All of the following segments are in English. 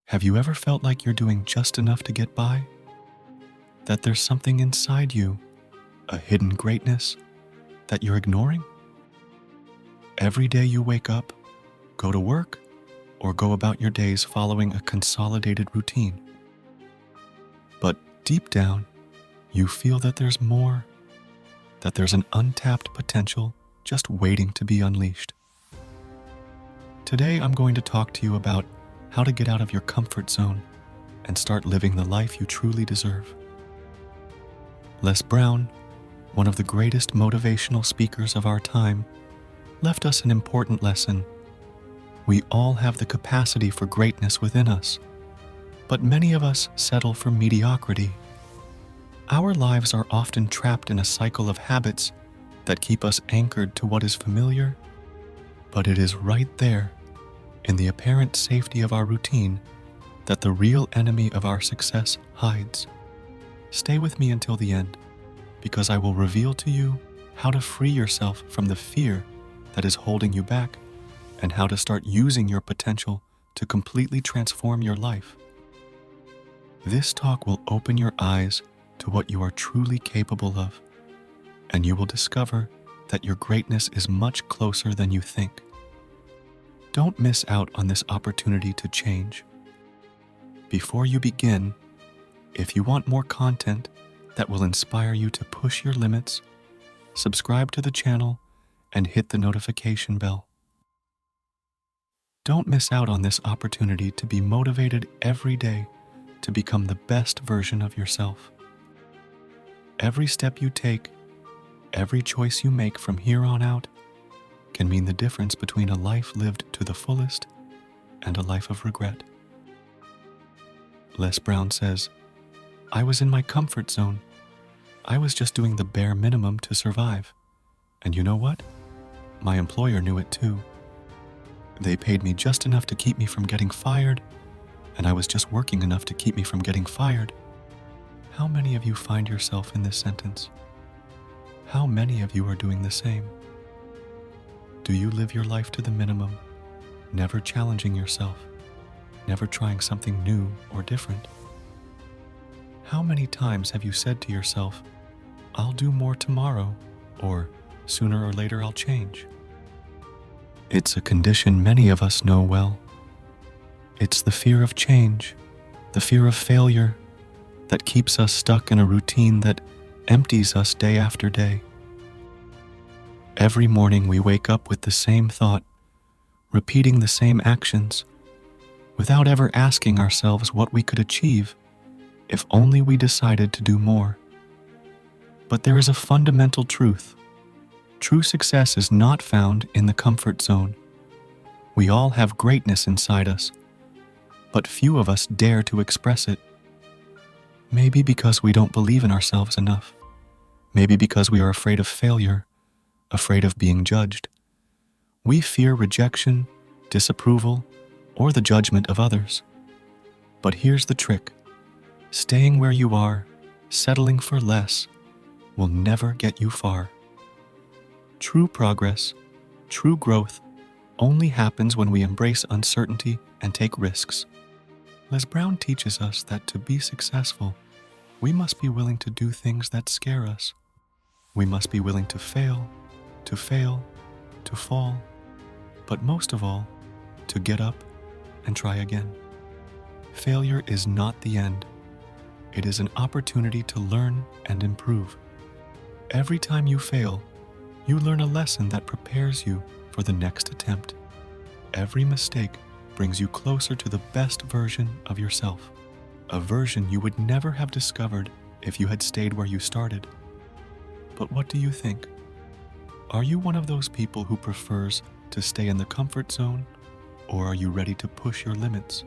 Have you ever felt like you're doing just enough to get by? That there's something inside you, a hidden greatness, that you're ignoring? Every day you wake up, go to work, or go about your days following a consolidated routine. But deep down, you feel that there's more, that there's an untapped potential just waiting to be unleashed. Today, I'm going to talk to you about how to get out of your comfort zone and start living the life you truly deserve. Les Brown, one of the greatest motivational speakers of our time, left us an important lesson. We all have the capacity for greatness within us, but many of us settle for mediocrity. Our lives are often trapped in a cycle of habits that keep us anchored to what is familiar, but it is right there, in the apparent safety of our routine, that the real enemy of our success hides. Stay with me until the end, because I will reveal to you how to free yourself from the fear that is holding you back and how to start using your potential to completely transform your life. This talk will open your eyes to what you are truly capable of, and you will discover that your greatness is much closer than you think. Don't miss out on this opportunity to change. Before you begin, if you want more content that will inspire you to push your limits, subscribe to the channel and hit the notification bell. Don't miss out on this opportunity to be motivated every day to become the best version of yourself. Every step you take, every choice you make from here on out can mean the difference between a life lived to the fullest and a life of regret. Les Brown says, "I was in my comfort zone. I was just doing the bare minimum to survive. And you know what? My employer knew it too. They paid me just enough to keep me from getting fired, and I was just working enough to keep me from getting fired." How many of you find yourself in this sentence? How many of you are doing the same? Do you live your life to the minimum, never challenging yourself, never trying something new or different? How many times have you said to yourself, "I'll do more tomorrow," or "Sooner or later I'll change"? It's a condition many of us know well. It's the fear of change, the fear of failure, that keeps us stuck in a routine that empties us day after day. Every morning we wake up with the same thought, repeating the same actions, without ever asking ourselves what we could achieve if only we decided to do more. But there is a fundamental truth. True success is not found in the comfort zone. We all have greatness inside us, but few of us dare to express it. Maybe because we don't believe in ourselves enough. Maybe because we are afraid of failure, afraid of being judged. We fear rejection, disapproval, or the judgment of others. But here's the trick. Staying where you are, settling for less, will never get you far. True progress, true growth, only happens when we embrace uncertainty and take risks. Les Brown teaches us that to be successful, we must be willing to do things that scare us. We must be willing to fail, to fall, but most of all, to get up and try again. Failure is not the end. It is an opportunity to learn and improve. Every time you fail, you learn a lesson that prepares you for the next attempt. Every mistake brings you closer to the best version of yourself, a version you would never have discovered if you had stayed where you started. But what do you think? Are you one of those people who prefers to stay in the comfort zone, or are you ready to push your limits?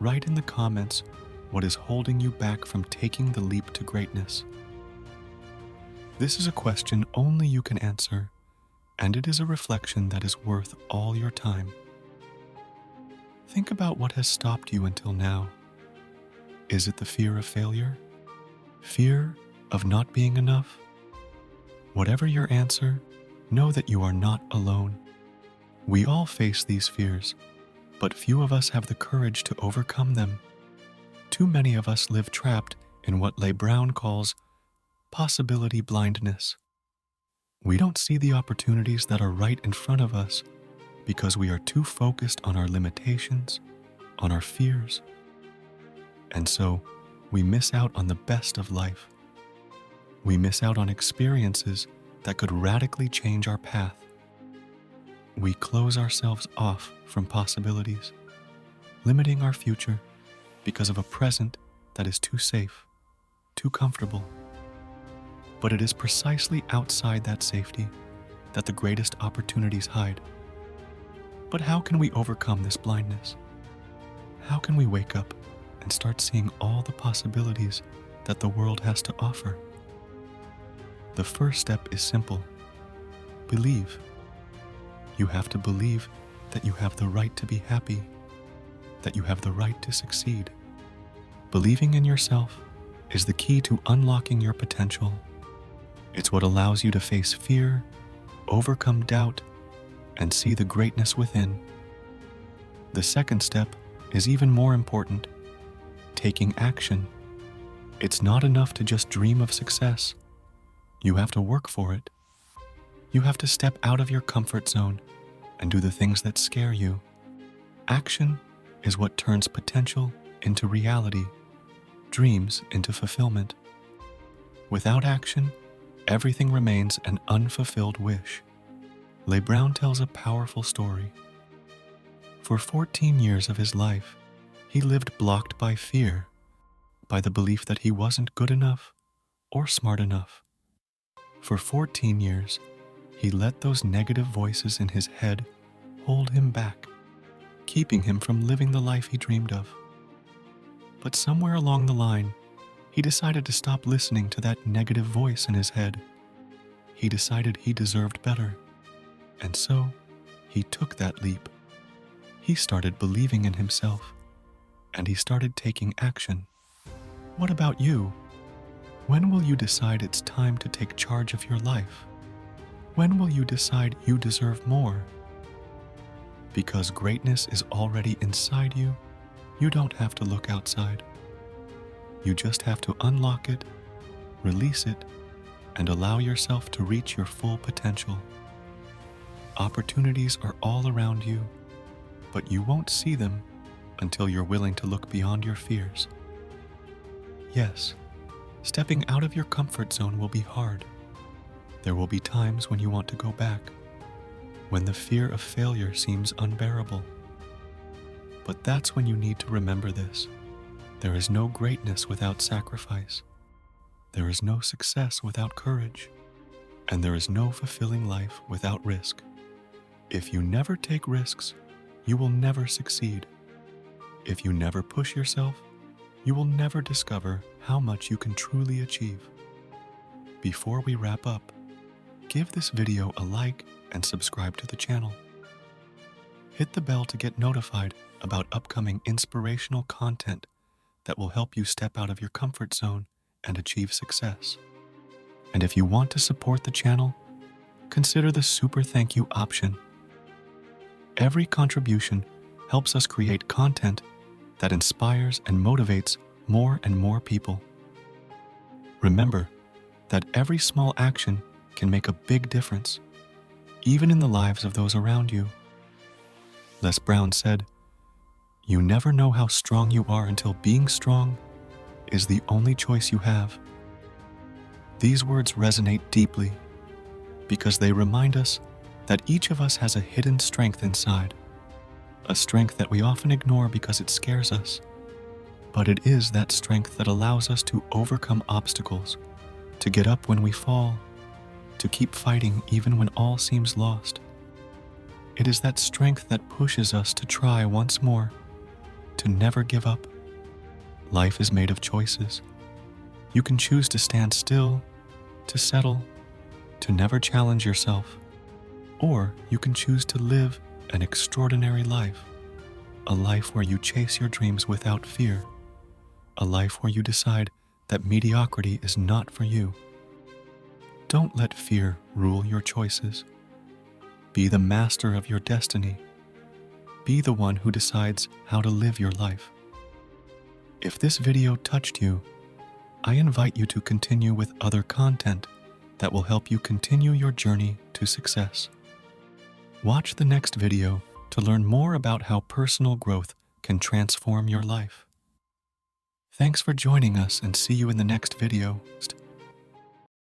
Write in the comments what is holding you back from taking the leap to greatness. This is a question only you can answer, and it is a reflection that is worth all your time. Think about what has stopped you until now. Is it the fear of failure? Fear of not being enough? Whatever your answer, know that you are not alone. We all face these fears, but few of us have the courage to overcome them. Too many of us live trapped in what Les Brown calls possibility blindness. We don't see the opportunities that are right in front of us because we are too focused on our limitations, on our fears, and so we miss out on the best of life. We miss out on experiences that could radically change our path. We close ourselves off from possibilities, limiting our future because of a present that is too safe, too comfortable. But it is precisely outside that safety that the greatest opportunities hide. But how can we overcome this blindness? How can we wake up and start seeing all the possibilities that the world has to offer? The first step is simple. Believe. You have to believe that you have the right to be happy, that you have the right to succeed. Believing in yourself is the key to unlocking your potential. It's what allows you to face fear, overcome doubt, and see the greatness within. The second step is even more important: taking action. It's not enough to just dream of success. You have to work for it. You have to step out of your comfort zone and do the things that scare you. Action is what turns potential into reality, dreams into fulfillment. Without action, everything remains an unfulfilled wish. Les Brown tells a powerful story. For 14 years of his life, he lived blocked by fear, by the belief that he wasn't good enough or smart enough. For 14 years, he let those negative voices in his head hold him back, keeping him from living the life he dreamed of. But somewhere along the line, he decided to stop listening to that negative voice in his head. He decided he deserved better. And so, he took that leap. He started believing in himself, and he started taking action. What about you? When will you decide it's time to take charge of your life? When will you decide you deserve more? Because greatness is already inside you, you don't have to look outside. You just have to unlock it, release it, and allow yourself to reach your full potential. Opportunities are all around you, but you won't see them until you're willing to look beyond your fears. Yes, stepping out of your comfort zone will be hard. There will be times when you want to go back, when the fear of failure seems unbearable. But that's when you need to remember this. There is no greatness without sacrifice. There is no success without courage. And there is no fulfilling life without risk. If you never take risks, you will never succeed. If you never push yourself, you will never discover how much you can truly achieve. Before we wrap up, give this video a like and subscribe to the channel. Hit the bell to get notified about upcoming inspirational content that will help you step out of your comfort zone and achieve success. And if you want to support the channel, consider the super thank you option. Every contribution helps us create content that inspires and motivates more and more people. Remember that every small action can make a big difference, even in the lives of those around you. Les Brown said, "You never know how strong you are until being strong is the only choice you have." These words resonate deeply because they remind us that each of us has a hidden strength inside, a strength that we often ignore because it scares us. But it is that strength that allows us to overcome obstacles, to get up when we fall, to keep fighting even when all seems lost. It is that strength that pushes us to try once more, to never give up. Life is made of choices. You can choose to stand still, to settle, to never challenge yourself, or you can choose to live an extraordinary life, a life where you chase your dreams without fear, a life where you decide that mediocrity is not for you. Don't let fear rule your choices. Be the master of your destiny. Be the one who decides how to live your life. If this video touched you, I invite you to continue with other content that will help you continue your journey to success. Watch the next video to learn more about how personal growth can transform your life. Thanks for joining us, and see you in the next video.